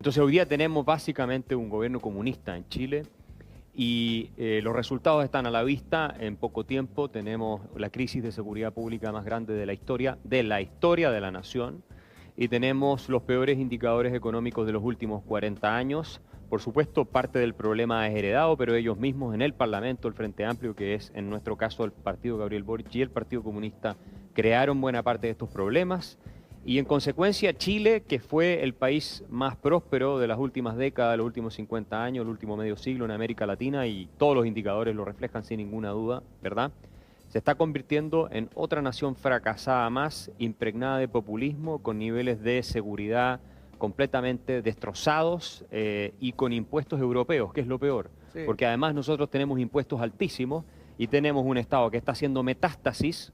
Entonces hoy día tenemos básicamente un gobierno comunista en Chile y los resultados están a la vista. En poco tiempo tenemos la crisis de seguridad pública más grande de la historia de la nación, y tenemos los peores indicadores económicos de los últimos 40 años. Por supuesto, parte del problema es heredado, pero ellos mismos en el Parlamento, el Frente Amplio, que es en nuestro caso el partido Gabriel Boric y el Partido Comunista, crearon buena parte de estos problemas. Y en consecuencia, Chile, que fue el país más próspero de las últimas décadas, los últimos 50 años, el último medio siglo en América Latina, y todos los indicadores lo reflejan sin ninguna duda, ¿verdad?, se está convirtiendo en otra nación fracasada más, impregnada de populismo, con niveles de seguridad completamente destrozados y con impuestos europeos, que es lo peor. Sí. Porque además nosotros tenemos impuestos altísimos y tenemos un Estado que está haciendo metástasis,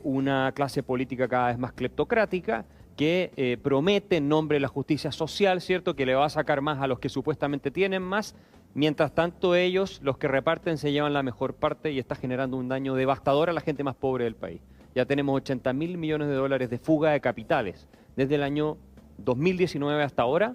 una clase política cada vez más cleptocrática, que promete en nombre de la justicia social, ¿cierto?, que le va a sacar más a los que supuestamente tienen más. Mientras tanto, ellos, los que reparten, se llevan la mejor parte y está generando un daño devastador a la gente más pobre del país. Ya tenemos 80.000 millones de dólares de fuga de capitales desde el año 2019 hasta ahora.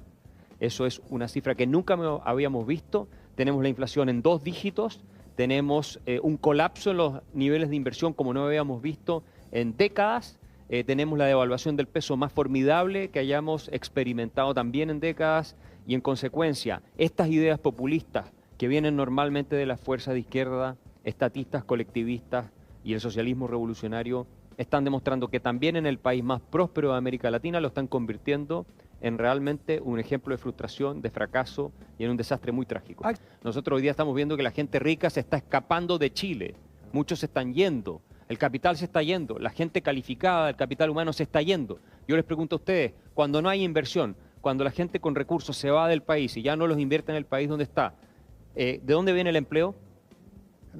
Eso es una cifra que nunca habíamos visto. Tenemos la inflación en 2 dígitos, tenemos un colapso en los niveles de inversión como no habíamos visto en décadas. Tenemos la devaluación del peso más formidable que hayamos experimentado también en décadas, y en consecuencia estas ideas populistas que vienen normalmente de las fuerzas de izquierda, estatistas, colectivistas y el socialismo revolucionario, están demostrando que también en el país más próspero de América Latina lo están convirtiendo en realmente un ejemplo de frustración, de fracaso y en un desastre muy trágico. Nosotros hoy día estamos viendo que la gente rica se está escapando de Chile, muchos se están yendo. El capital se está yendo, la gente calificada del capital humano se está yendo. Yo les pregunto a ustedes, cuando no hay inversión, cuando la gente con recursos se va del país y ya no los invierte en el país donde está, ¿de dónde viene el empleo?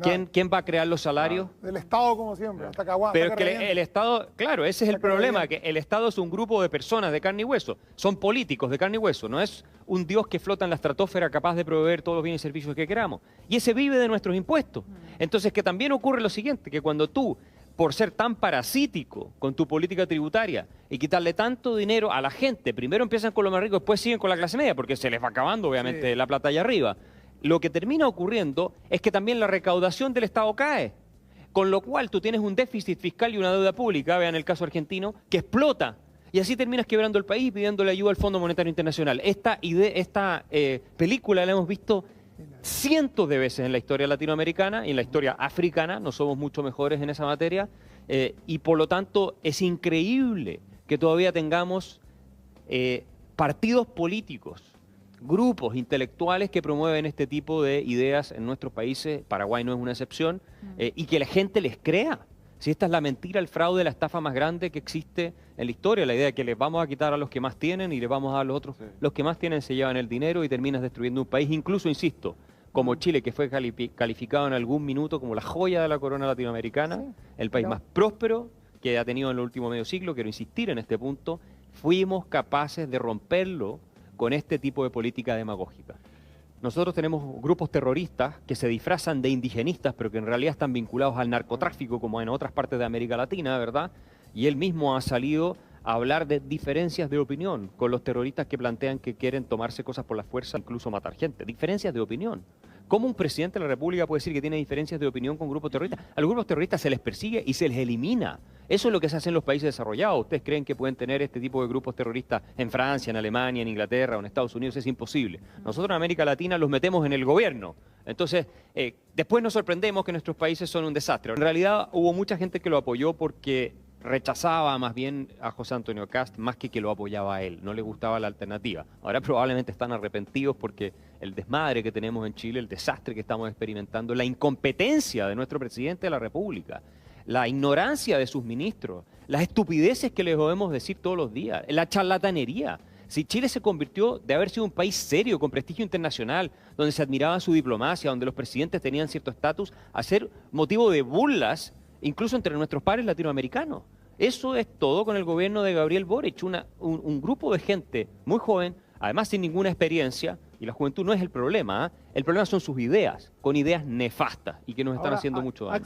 ¿Quién va a crear los salarios? Del Estado, como siempre, hasta que aguanta. Pero es que el Estado, claro, ese es el problema, que el Estado es un grupo de personas de carne y hueso, son políticos de carne y hueso, no es un Dios que flota en la estratosfera capaz de proveer todos los bienes y servicios que queramos. Y ese vive de nuestros impuestos. Entonces, que también ocurre lo siguiente, que cuando tú, por ser tan parasítico con tu política tributaria y quitarle tanto dinero a la gente, primero empiezan con los más ricos, después siguen con la clase media, porque se les va acabando, obviamente, la plata allá arriba. Lo que termina ocurriendo es que también la recaudación del Estado cae, con lo cual tú tienes un déficit fiscal y una deuda pública, vean el caso argentino, que explota. Y así terminas quebrando el país pidiéndole ayuda al Fondo Monetario Internacional. Esta película la hemos visto cientos de veces en la historia latinoamericana y en la historia africana. No somos mucho mejores en esa materia. Y por lo tanto es increíble que todavía tengamos partidos políticos, grupos intelectuales que promueven este tipo de ideas en nuestros países. Paraguay no es una excepción. Y que la gente les crea. Si esta es la mentira, el fraude, la estafa más grande que existe en la historia, la idea de que les vamos a quitar a los que más tienen y les vamos a dar a los otros. Los que más tienen se llevan el dinero y terminas destruyendo un país, incluso, insisto, como Chile, que fue calificado en algún minuto como la joya de la corona latinoamericana, el país más próspero que ha tenido en el último medio siglo. Quiero insistir en este punto, fuimos capaces de romperlo con este tipo de política demagógica. Nosotros tenemos grupos terroristas que se disfrazan de indigenistas, pero que en realidad están vinculados al narcotráfico, como en otras partes de América Latina, ¿verdad? Y él mismo ha salido a hablar de diferencias de opinión con los terroristas que plantean que quieren tomarse cosas por la fuerza, incluso matar gente. Diferencias de opinión. ¿Cómo un presidente de la República puede decir que tiene diferencias de opinión con grupos terroristas? A los grupos terroristas se les persigue y se les elimina. Eso es lo que se hace en los países desarrollados. ¿Ustedes creen que pueden tener este tipo de grupos terroristas en Francia, en Alemania, en Inglaterra o en Estados Unidos? Es imposible. Nosotros en América Latina los metemos en el gobierno. Entonces, después nos sorprendemos que nuestros países son un desastre. En realidad hubo mucha gente que lo apoyó porque rechazaba más bien a José Antonio Kast más que lo apoyaba a él, no le gustaba la alternativa. Ahora probablemente están arrepentidos porque el desmadre que tenemos en Chile, el desastre que estamos experimentando, la incompetencia de nuestro presidente de la República, la ignorancia de sus ministros, las estupideces que les oímos decir todos los días, la charlatanería. Si Chile se convirtió de haber sido un país serio, con prestigio internacional, donde se admiraba su diplomacia, donde los presidentes tenían cierto estatus, a ser motivo de burlas, incluso entre nuestros pares latinoamericanos. Eso es todo con el gobierno de Gabriel Boric, un grupo de gente muy joven, además sin ninguna experiencia, y la juventud no es el problema, ¿eh? El problema son sus ideas, con ideas nefastas y que nos están haciendo mucho daño.